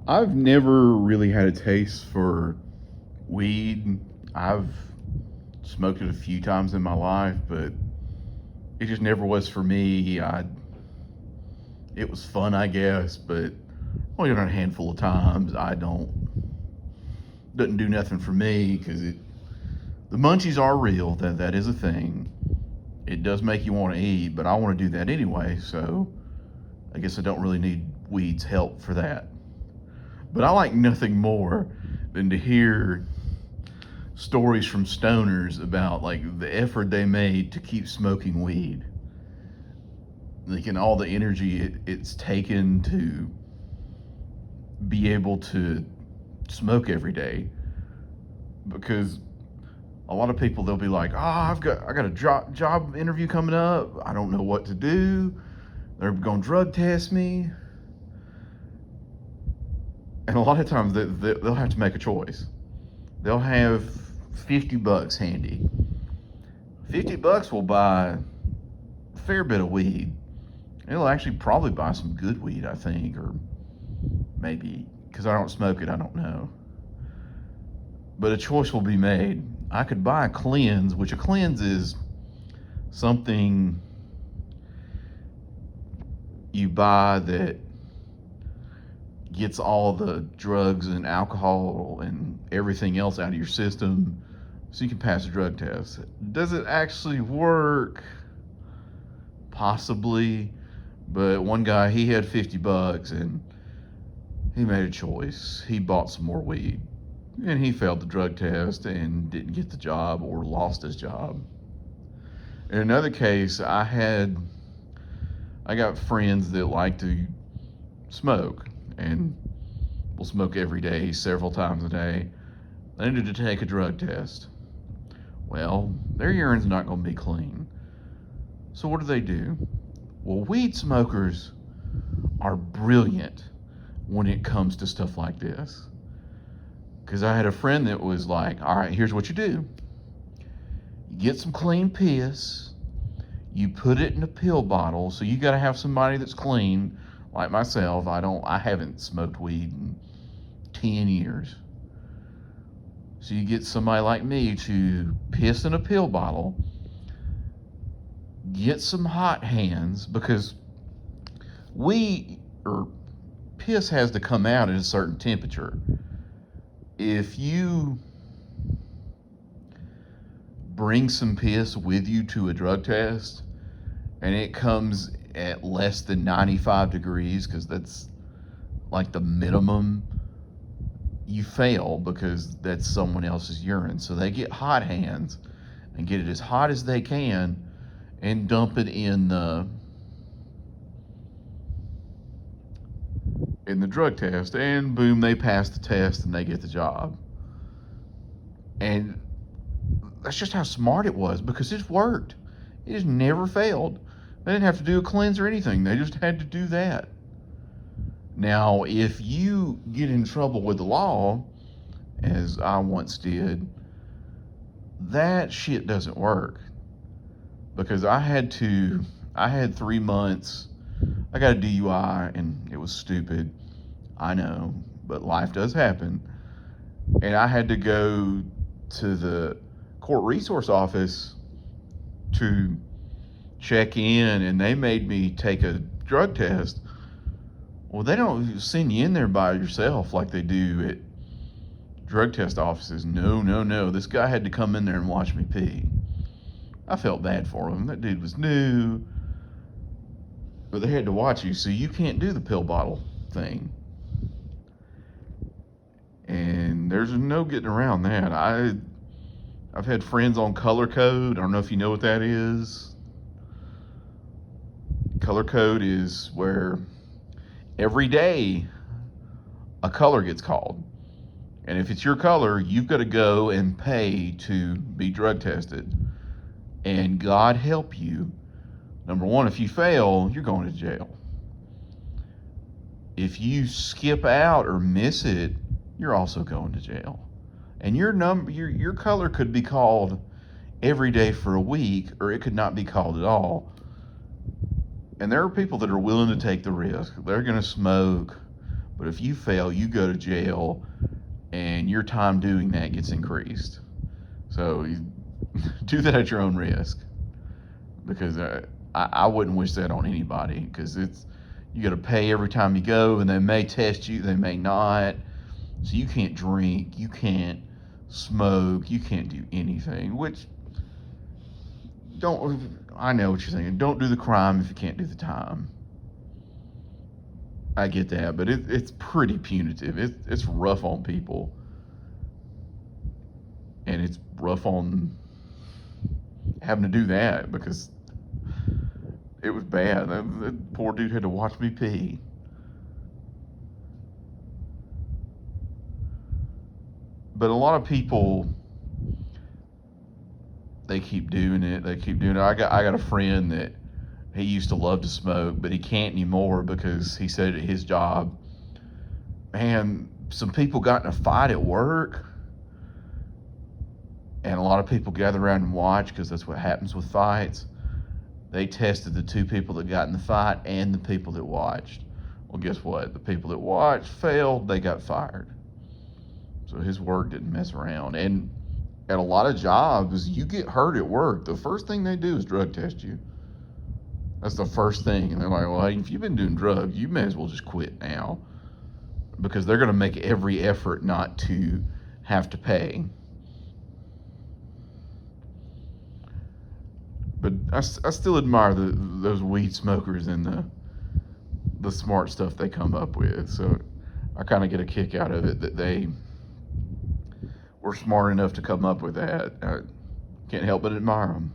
I've never really had a taste for weed. I've smoked it a few times in my life, but it just never was for me. It was fun, I guess, but only done it a handful of times. I don't doesn't do nothing for me because the munchies are real. That is a thing. It does make you want to eat, but I want to do that anyway. So I guess I don't really need weed's help for that. But I like nothing more than to hear stories from stoners about like the effort they made to keep smoking weed, like and all the energy it's taken to be able to smoke every day. Because a lot of people, they'll be like, "Oh, I got a job interview coming up. I don't know what to do. They're going to drug test me." And a lot of times they'll have to make a choice. They'll have $50 handy. $50 will buy a fair bit of weed. It'll actually probably buy some good weed, I think, or maybe because I don't smoke it, I don't know. But a choice will be made. I could buy a cleanse, which a cleanse is something you buy that gets all the drugs and alcohol and everything else out of your system so you can pass a drug test. Does it actually work? Possibly. But one guy, he had $50 and he made a choice. He bought some more weed and he failed the drug test and didn't get the job or lost his job. In another case, I got friends that like to smoke and will smoke every day, several times a day. They needed to take a drug test. Well, their urine's not going to be clean. So what do? Well, weed smokers are brilliant when it comes to stuff like this. Because I had a friend that was like, all right, here's what you do. You get some clean piss, you put it in a pill bottle, so you got to have somebody that's clean, like myself. I haven't smoked weed in 10 years. So you get somebody like me to piss in a pill bottle, get some hot hands, because we, or piss has to come out at a certain temperature. If you bring some piss with you to a drug test and it comes at less than 95 degrees, because that's like the minimum, you fail because that's someone else's urine. So they get hot hands and get it as hot as they can and dump it in the drug test, and boom, they pass the test and they get the job. And that's just how smart it was, because it worked. It just never failed. They didn't have to do a cleanse or anything. They just had to do that. Now, if you get in trouble with the law, as I once did, that shit doesn't work. Because I had 3 months. I got a DUI and it was stupid. I know, but life does happen. And I had to go to the court resource office to check in, and they made me take a drug test. Well, they don't send you in there by yourself like they do at drug test offices. No, no, no. This guy had to come in there and watch me pee. I felt bad for him. That dude was new. But they had to watch you, so you can't do the pill bottle thing. And there's no getting around that. I've had friends on color code. I don't know if you know what that is. Color code is where every day a color gets called. And if it's your color, you've got to go and pay to be drug tested. And God help you. Number one, if you fail, you're going to jail. If you skip out or miss it, you're also going to jail. And your color could be called every day for a week, or it could not be called at all. And there are people that are willing to take the risk. They're going to smoke But if you fail, you go to jail, and your time doing that gets increased. So you do that at your own risk, because I wouldn't wish that on anybody, because you got to pay every time you go, and they may test you, they may not. So you can't drink, you can't smoke, you can't do anything. Which I know what you're saying. Don't do the crime if you can't do the time. I get that, but it's pretty punitive. It's rough on people, and it's rough on having to do that, because it was bad. That poor dude had to watch me pee. But a lot of people, they keep doing it. They keep doing it. I got a friend that he used to love to smoke, but he can't anymore because he said at his job, man, some people got in a fight at work, and a lot of people gather around and watch, because that's what happens with fights. They tested the two people that got in the fight and the people that watched. Well, guess what? The people that watched failed, they got fired. So his work didn't mess around. And at a lot of jobs, you get hurt at work, the first thing they do is drug test you. That's the first thing. And they're like, well, hey, if you've been doing drugs, you may as well just quit now, because they're going to make every effort not to have to pay. But I still admire those weed smokers and the smart stuff they come up with. So I kind of get a kick out of it that they were smart enough to come up with that. I can't help but admire them.